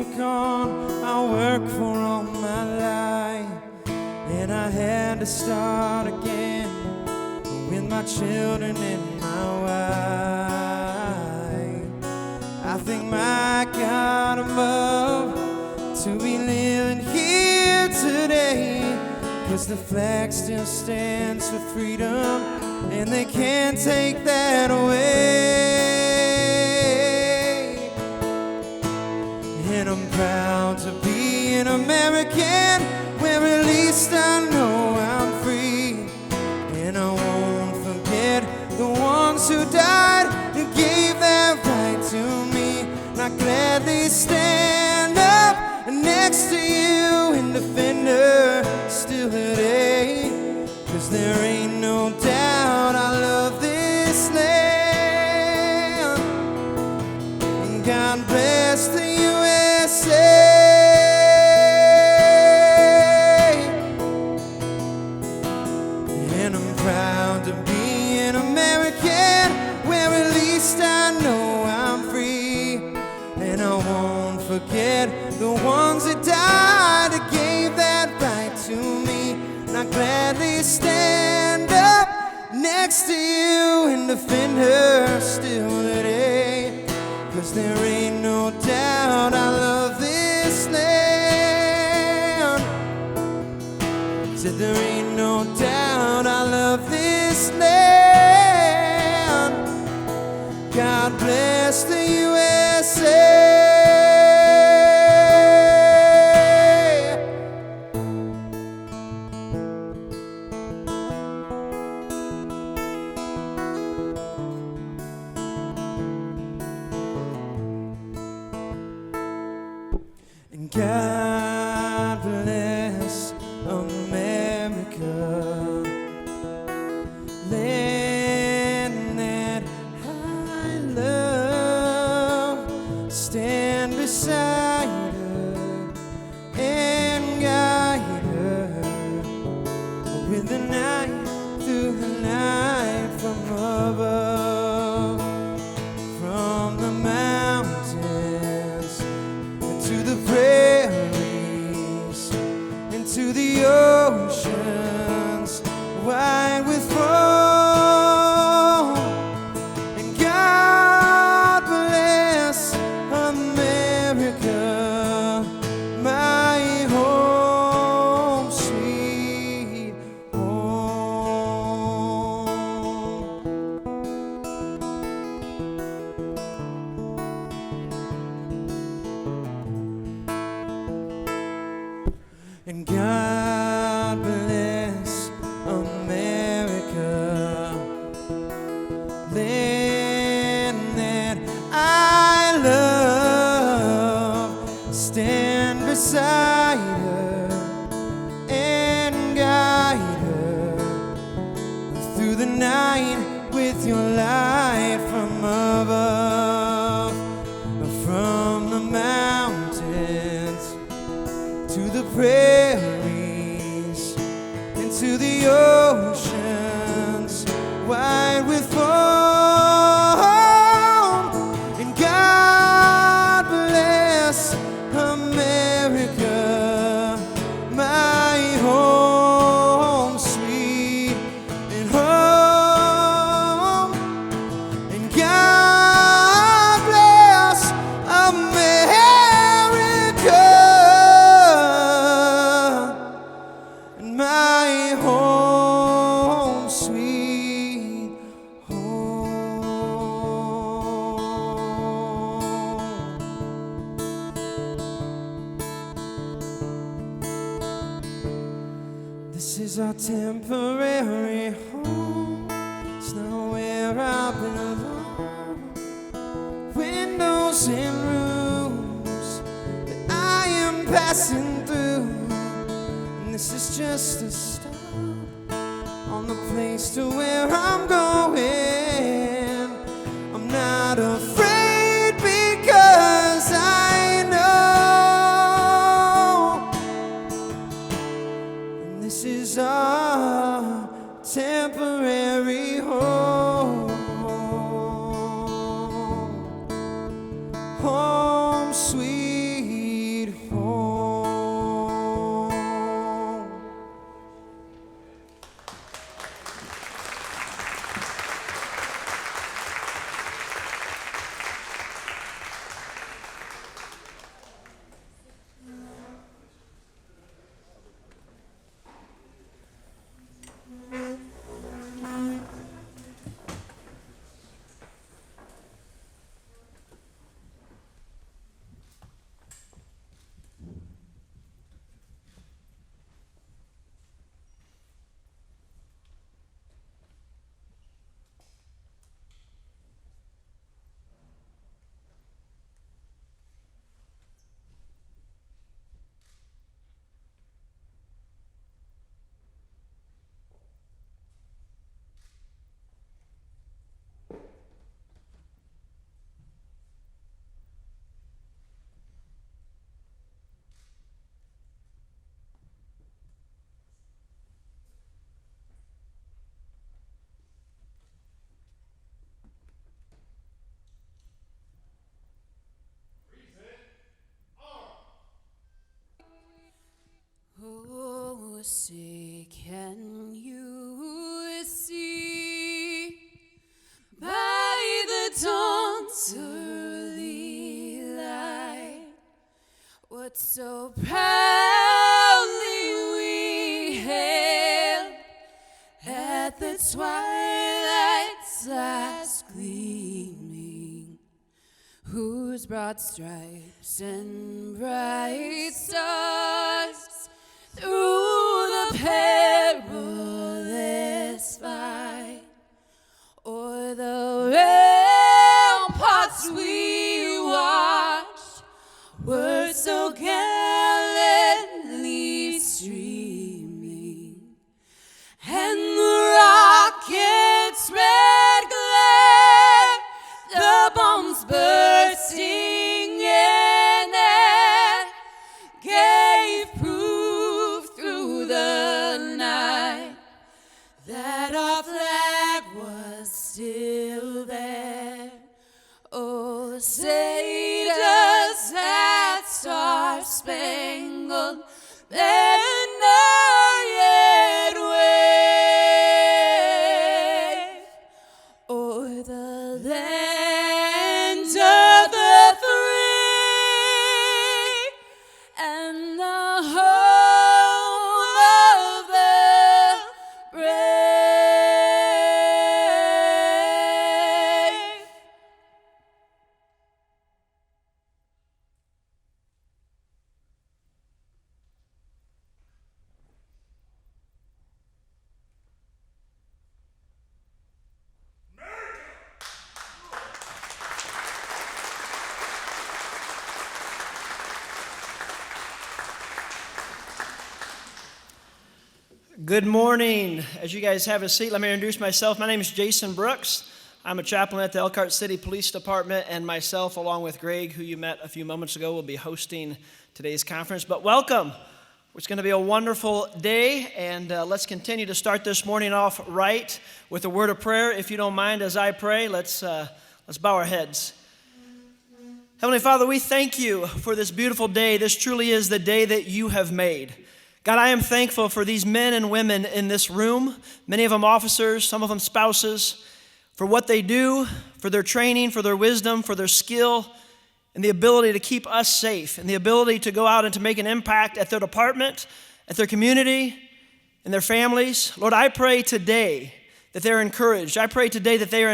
took on our work for all my life, and I had to start again with my children and my wife. I thank my God above to be living here today, 'cause the flag still stands for freedom, and they can't take that away. And I'm proud to be an American, where at least I know I'm free. And I won't forget the ones who died and gave that right to me. And I gladly stand up next to you and defend her still today, 'cause there ain't no doubt I love this land. And God bless the USA. And I'm proud to be an American, where at least I know I'm free. And I won't forget the ones that died that gave that right to me. And I gladly stand up next to you and defend her still today, 'cause there ain't no doubt I love this land. Said there ain't no doubt I love this land. God bless the USA. And God bless America, land that I love. Stand beside her and guide her with the night, through the night, from above, from the mountains to the prairies, into the oceans wide with foam. And God bless America, my home, sweet home. And God bless America, land that I love. Stand beside her and guide her through the night with your light from above, from the mountains to the prairies, into the oceans wide with foam. And God bless America, my home, sweet and home. And God bless America, my home, sweet home. This is our temporary home. It's not where I belong. Windows and rooms that I am passing through. This is just a stop on the place to where I'm going. I'm not afraid because I know. And this is our temporary home. Home, sweet Can you see by the dawn's early light what so proudly we hailed at the twilight's last gleaming, whose broad stripes and bright stars through the perilous fight o'er the ramparts we watched were so gallantly streaming, and the rocket's red glare, the bombs bursting in air, gave proof through the night that our flag was still there. Oh, say does that star-spangled banner yet wave o'er the land of the free and the home of the brave? Good morning. As you guys have a seat, let me introduce myself. My name is Jason Brooks. I'm a chaplain at the Elkhart City Police Department, and myself, along with Greg, who you met a few moments ago, will be hosting today's conference. But welcome. It's going to be a wonderful day, and let's continue to start this morning off right with a word of prayer. If you don't mind, as I pray, let's bow our heads. Heavenly Father, we thank you for this beautiful day. This truly is the day that you have made. God, I am thankful for these men and women in this room, many of them officers, some of them spouses, for what they do, for their training, for their wisdom, for their skill, and the ability to keep us safe, and the ability to go out and to make an impact at their department, at their community, and their families. Lord, I pray today that they're encouraged. I pray today that they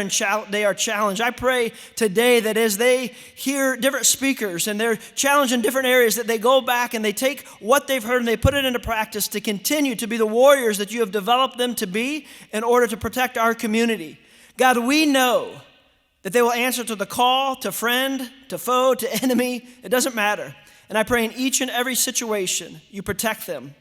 are challenged. I pray today that as they hear different speakers and they're challenged in different areas, that they go back and they take what they've heard and they put it into practice to continue to be the warriors that you have developed them to be in order to protect our community. God, we know that they will answer to the call, to friend, to foe, to enemy. It doesn't matter. And I pray in each and every situation, you protect them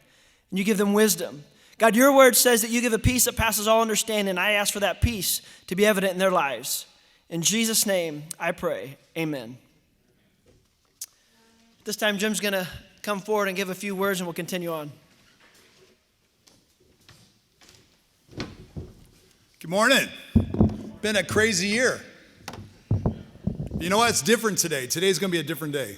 and you give them wisdom. God, your word says that you give a peace that passes all understanding. I ask for that peace to be evident in their lives. In Jesus' name, I pray. Amen. This time, Jim's going to come forward and give a few words, and we'll continue on. Good morning. Been a crazy year. You know what? It's different today. Today's going to be a different day.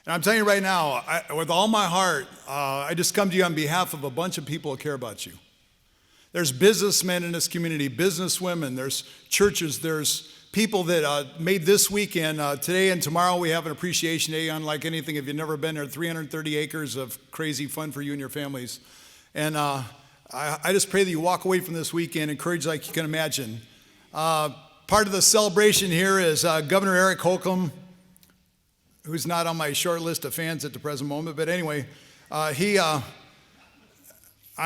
And I'm telling you right now, with all my heart, I just come to you on behalf of a bunch of people who care about you. There's businessmen in this community, businesswomen, there's churches, there's people that made this weekend. Today and tomorrow we have an appreciation day unlike anything. If you've never been there, 330 acres of crazy fun for you and your families. And I just pray that you walk away from this weekend encouraged like you can imagine. Part of the celebration here is Governor Eric Holcomb, who's not on my short list of fans at the present moment, but anyway, I'm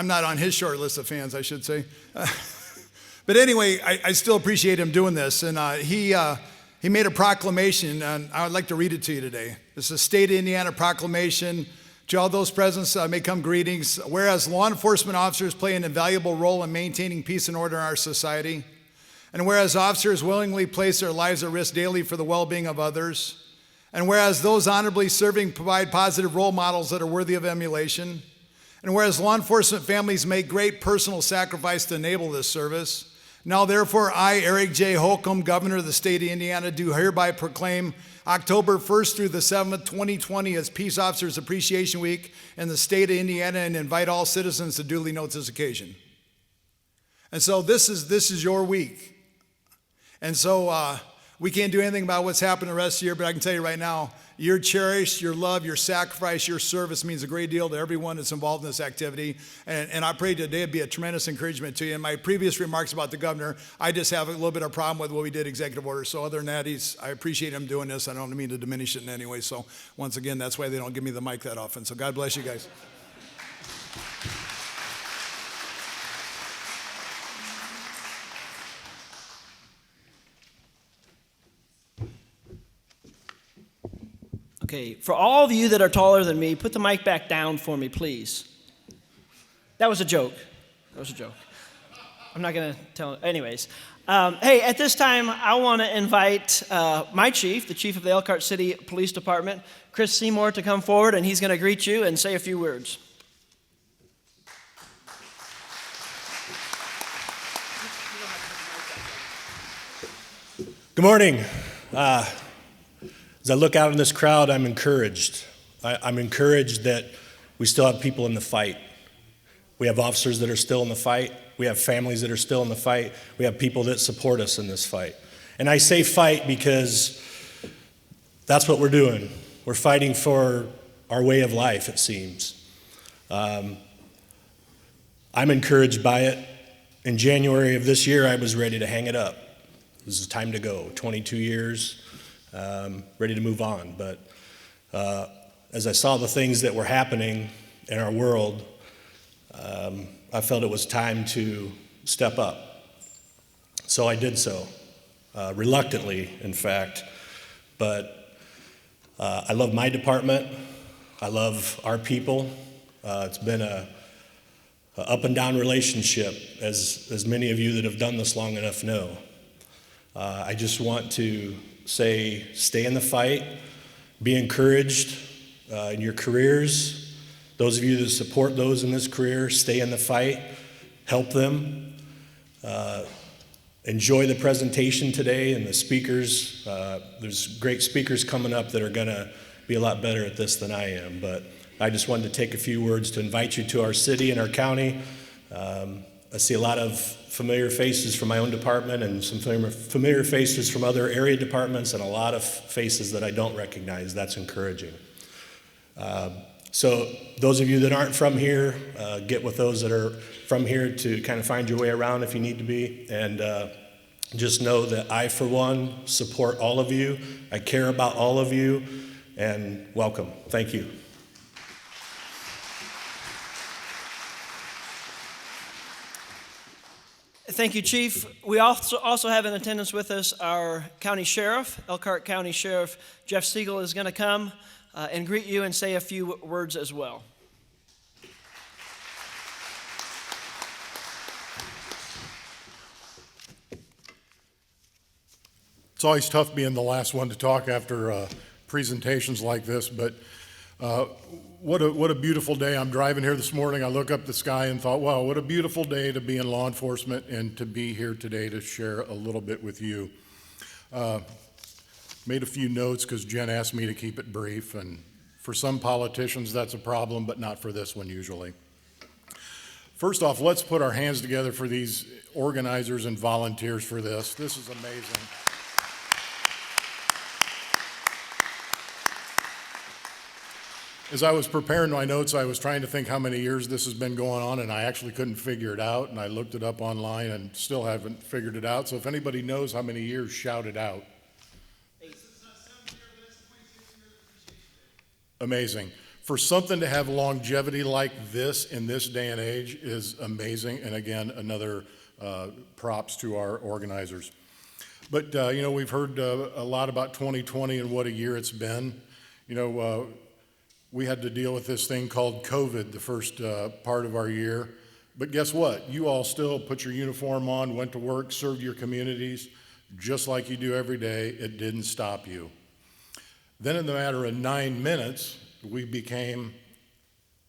not on his short list of fans, I should say. But anyway, I still appreciate him doing this, and he made a proclamation, and I would like to read it to you today. It's a State of Indiana proclamation. To all those present, may come greetings. Whereas law enforcement officers play an invaluable role in maintaining peace and order in our society, and whereas officers willingly place their lives at risk daily for the well-being of others, and whereas those honorably serving provide positive role models that are worthy of emulation, and whereas law enforcement families make great personal sacrifice to enable this service, now therefore I, Eric J. Holcomb, Governor of the State of Indiana, do hereby proclaim October 1st through the 7th, 2020 is Peace Officers Appreciation Week in the state of Indiana, and invite all citizens to duly note this occasion. And so this is your week. And so we can't do anything about what's happened the rest of the year, but I can tell you right now, your cherish, your love, your sacrifice, your service means a great deal to everyone that's involved in this activity. And I pray today it'd be a tremendous encouragement to you. In my previous remarks about the governor, I just have a little bit of a problem with what we did executive order. So other than that, I appreciate him doing this. I don't mean to diminish it in any way. So once again, that's why they don't give me the mic that often. So God bless you guys. Okay, for all of you that are taller than me, put the mic back down for me, please. That was a joke. That was a joke. I'm not going to tell. Anyways, hey, at this time, I want to invite my chief, the chief of the Elkhart City Police Department, Chris Seymour, to come forward, and he's going to greet you and say a few words. Good morning. As I look out in this crowd, I'm encouraged. I'm encouraged that we still have people in the fight. We have officers that are still in the fight. We have families that are still in the fight. We have people that support us in this fight. And I say fight because that's what we're doing. We're fighting for our way of life, it seems. I'm encouraged by it. In January of this year, I was ready to hang it up. This is time to go. 22 years. Ready to move on. But as I saw the things that were happening in our world, I felt it was time to step up. So I did so, reluctantly, in fact. But I love my department. I love our people. It's been a up and down relationship, as many of you that have done this long enough know. I just want to say, stay in the fight, be encouraged in your careers. Those of you that support those in this career, stay in the fight, help them. Enjoy the presentation today and the speakers. There's great speakers coming up that are going to be a lot better at this than I am. But I just wanted to take a few words to invite you to our city and our county. I see a lot of familiar faces from my own department and some familiar faces from other area departments and a lot of faces that I don't recognize. That's encouraging. So those of you that aren't from here, get with those that are from here to kind of find your way around if you need to be. And just know that I, for one, support all of you. I care about all of you. And welcome. Thank you. Thank you, Chief. We also have in attendance with us our County Sheriff, Elkhart County Sheriff Jeff Siegel is going to come and greet you and say a few words as well. It's always tough being the last one to talk after presentations like this, but what a beautiful day. I'm driving here this morning. I look up the sky and thought, wow, what a beautiful day to be in law enforcement and to be here today to share a little bit with you. Made a few notes because Jen asked me to keep it brief, and for some politicians that's a problem, but not for this one usually. First off, let's put our hands together for these organizers and volunteers for this. This is amazing. As I was preparing my notes, I was trying to think how many years this has been going on, and I actually couldn't figure it out, and I looked it up online and still haven't figured it out. So if anybody knows how many years, shout it out. Amazing. For something to have longevity like this in this day and age is amazing, and again, another props to our organizers. But, we've heard a lot about 2020 and what a year it's been. We had to deal with this thing called COVID the first part of our year. But guess what? You all still put your uniform on, went to work, served your communities, just like you do every day. It didn't stop you. Then in the matter of 9 minutes, we became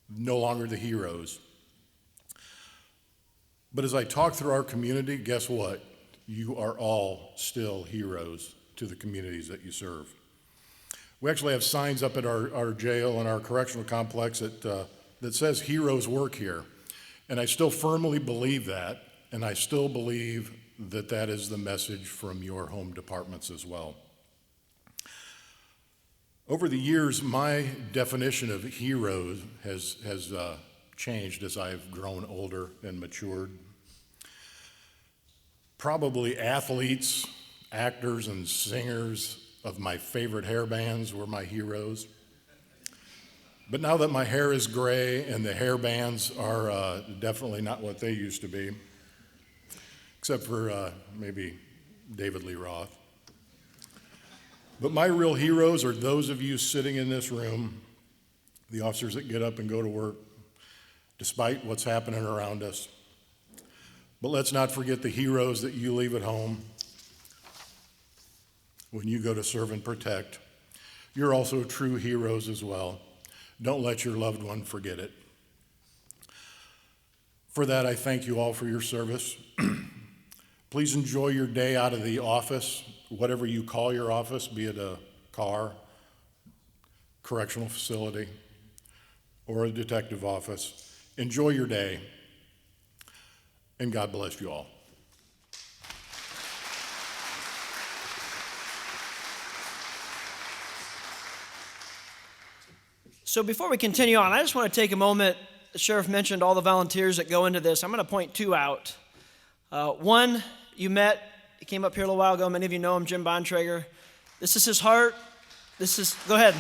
no longer the heroes. But as I talk through our community, guess what? You are all still heroes to the communities that you serve. We actually have signs up at our jail and our correctional complex that says heroes work here. And I still firmly believe that, and I still believe that that is the message from your home departments as well. Over the years, my definition of heroes has changed as I've grown older and matured. Probably athletes, actors, and singers of my favorite hair bands were my heroes. But now that my hair is gray and the hair bands are definitely not what they used to be, except for maybe David Lee Roth. But my real heroes are those of you sitting in this room, the officers that get up and go to work, despite what's happening around us. But let's not forget the heroes that you leave at home when you go to serve and protect. You're also true heroes as well. Don't let your loved one forget it. For that, I thank you all for your service. Please enjoy your day out of the office, whatever you call your office, be it a car, correctional facility, or a detective office. Enjoy your day, and God bless you all. So before we continue on, I just want to take a moment. The sheriff mentioned all the volunteers that go into this. I'm going to point two out. One, you met, he came up here a little while ago. Many of you know him, Jim Bontrager. This is his heart. Go ahead.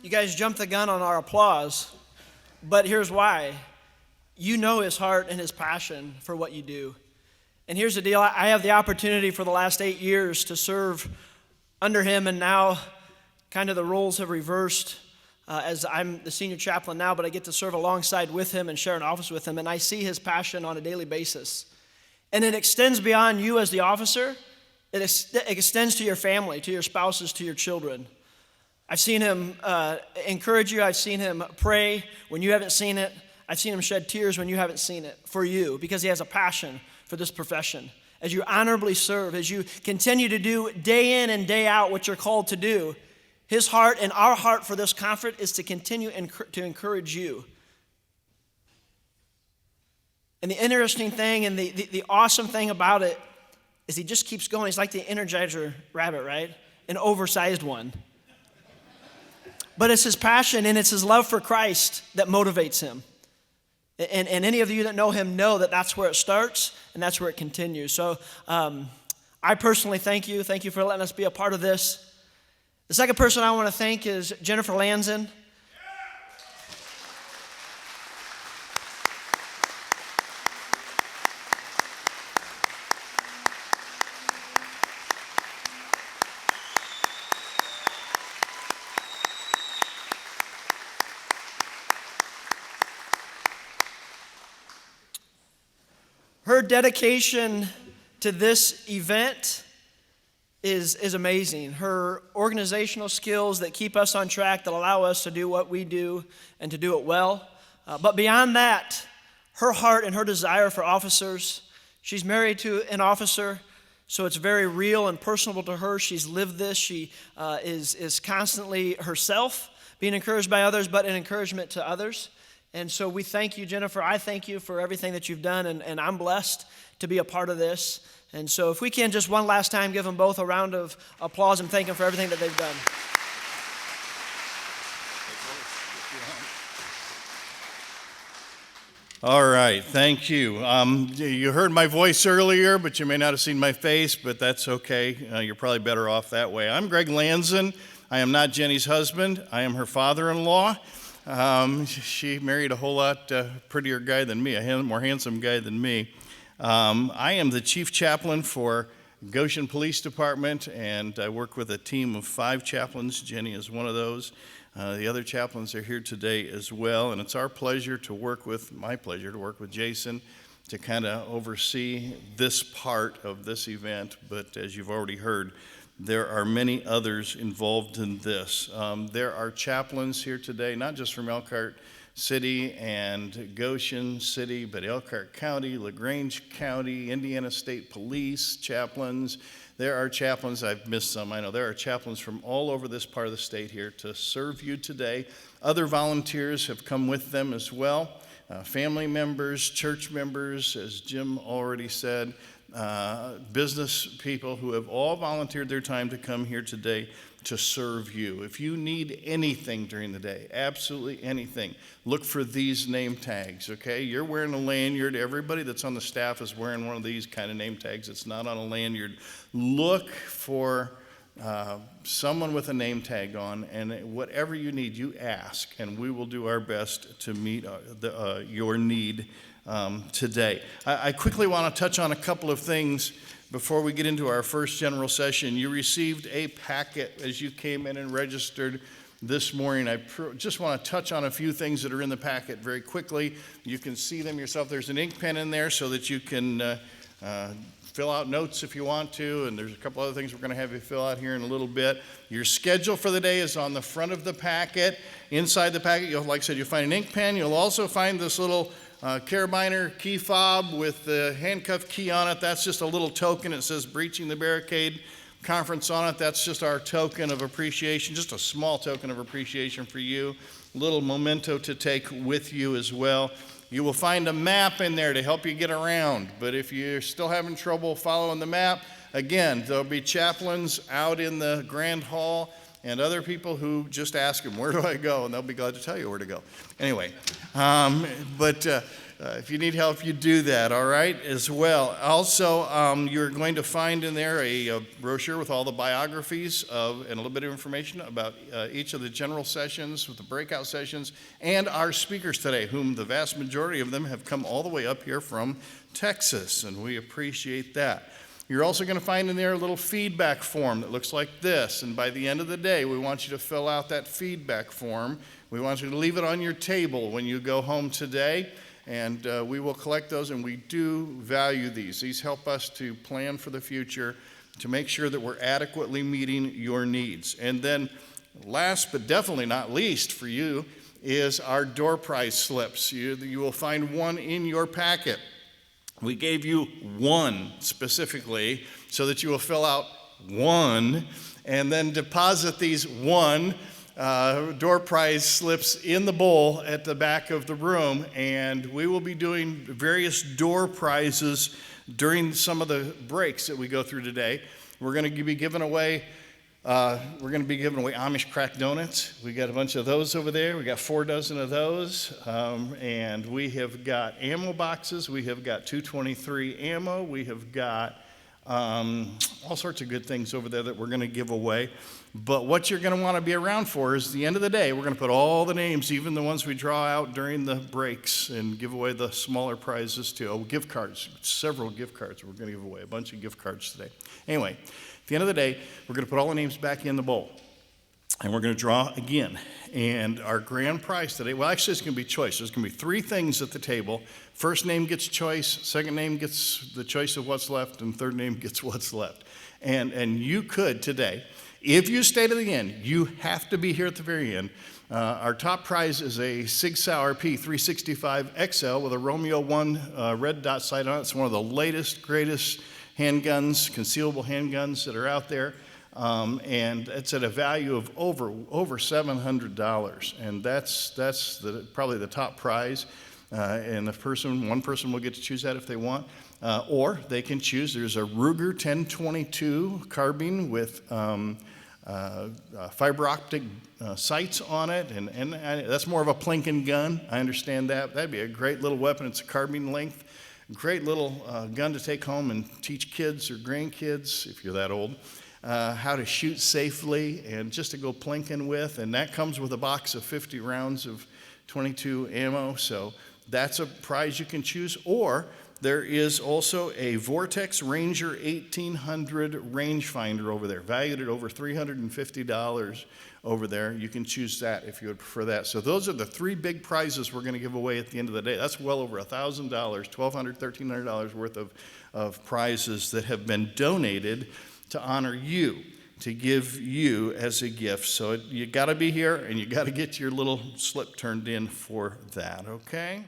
You guys jumped the gun on our applause, but here's why. You know his heart and his passion for what you do. And here's the deal. I have the opportunity for the last 8 years to serve under him, and now kind of the roles have reversed as I'm the senior chaplain now, but I get to serve alongside with him and share an office with him, and I see his passion on a daily basis. And it extends beyond you as the officer. It extends to your family, to your spouses, to your children. I've seen him encourage you. I've seen him pray when you haven't seen it. I've seen him shed tears when you haven't seen it for you, because he has a passion for this profession. As you honorably serve, as you continue to do day in and day out what you're called to do, his heart and our heart for this conference is to continue to encourage you. And the interesting thing and the awesome thing about it is he just keeps going. He's like the Energizer rabbit, right? An oversized one. But it's his passion and it's his love for Christ that motivates him. And any of you that know him know that that's where it starts and that's where it continues. So I personally thank you. Thank you for letting us be a part of this. The second person I want to thank is Jennifer Lanzin. Her dedication to this event is amazing. Her organizational skills that keep us on track, that allow us to do what we do and to do it well. But beyond that, her heart and her desire for officers. She's married to an officer, so it's very real and personal to her. She's lived this. She is constantly herself, being encouraged by others, but an encouragement to others. And so we thank you, Jennifer. I thank you for everything that you've done, and I'm blessed to be a part of this. And so if we can just one last time give them both a round of applause and thank them for everything that they've done. All right, thank you. You heard my voice earlier, but you may not have seen my face, but that's okay. You're probably better off that way. I'm Greg Lanzin. I am not Jenny's husband. I am her father-in-law. She married a whole lot prettier guy than me, a more handsome guy than me. I am the chief chaplain for Goshen Police Department, and I work with a team of 5 chaplains. Jenny is one of those. The other chaplains are here today as well, and it's my pleasure to work with Jason to kind of oversee this part of this event, but as you've already heard, there are many others involved in this. There are chaplains here today, not just from Elkhart City and Goshen City, but Elkhart County, LaGrange County, Indiana State Police chaplains. There are chaplains, I've missed some, I know. There are chaplains from all over this part of the state here to serve you today. Other volunteers have come with them as well. Family members, church members, as Jim already said, business people who have all volunteered their time to come here today to serve you. If you need anything during the day, absolutely anything, look for these name tags, okay? You're wearing a lanyard. Everybody that's on the staff is wearing one of these kind of name tags. It's not on a lanyard. Look for someone with a name tag on, and whatever you need, you ask, and we will do our best to meet your need today. I quickly want to touch on a couple of things before we get into our first general session. You received a packet as you came in and registered this morning. I just want to touch on a few things that are in the packet very quickly. You can see them yourself. There's an ink pen in there so that you can fill out notes if you want to, and there's a couple other things we're going to have you fill out here in a little bit. Your schedule for the day is on the front of the packet. Inside the packet, like I said, you'll find an ink pen. You'll also find this little carabiner key fob with the handcuff key on it. That's just a little token. It says Breaching the Barricade Conference on it. That's just our token of appreciation, just a small token of appreciation for you. A little memento to take with you as well. You will find a map in there to help you get around, but if you're still having trouble following the map, again, there'll be chaplains out in the Grand Hall and other people who just ask them, where do I go? And they'll be glad to tell you where to go. Anyway, if you need help, you do that, all right, as well. Also, you're going to find in there a brochure with all the biographies and a little bit of information about each of the general sessions, with the breakout sessions, and our speakers today, whom the vast majority of them have come all the way up here from Texas, and we appreciate that. You're also going to find in there a little feedback form that looks like this, and by the end of the day, we want you to fill out that feedback form. We want you to leave it on your table when you go home today, and we will collect those, and we do value these. These help us to plan for the future, to make sure that we're adequately meeting your needs. And then last but definitely not least for you is our door prize slips. You will find one in your packet. We gave you one specifically so that you will fill out one and then deposit these one door prize slips in the bowl at the back of the room, and we will be doing various door prizes during some of the breaks that we go through today. We're going to be giving away Amish crack donuts. We got a bunch of those over there. We got 4 dozen of those, and we have got ammo boxes. We have got 223 ammo. We have got all sorts of good things over there that we're going to give away. But what you're going to want to be around for is the end of the day, we're going to put all the names, even the ones we draw out during the breaks, and give away the smaller prizes too. Oh, gift cards, several gift cards. We're going to give away a bunch of gift cards today. Anyway, at the end of the day, we're going to put all the names back in the bowl, and we're going to draw again. And our grand prize today, well, actually, it's going to be choice. There's going to be 3 things at the table. First name gets choice, second name gets the choice of what's left, and third name gets what's left. And you could today, if you stay to the end, you have to be here at the very end. Our top prize is a Sig Sauer P365 XL with a Romeo 1 red dot sight on it. It's one of the latest, greatest handguns, concealable handguns that are out there. And it's at a value of over $700, and that's probably the top prize. And one person will get to choose that if they want, or they can choose. There's a Ruger 1022 carbine with fiber optic sights on it, and that's more of a plinking gun. I understand that. That'd be a great little weapon. It's a carbine length, great little gun to take home and teach kids or grandkids, if you're that old, how to shoot safely and just to go plinking with. And that comes with a box of 50 rounds of 22 ammo. So that's a prize you can choose. Or There is also a Vortex Ranger 1800 rangefinder over there, valued at over $350 over there. You can choose that if you would prefer that. So those are the three big prizes we're going to give away at the end of the day. That's well over $1,000, $1,200, $1,300 worth of prizes that have been donated to honor you, to give you as a gift. So you got to be here, and you got to get your little slip turned in for that, okay?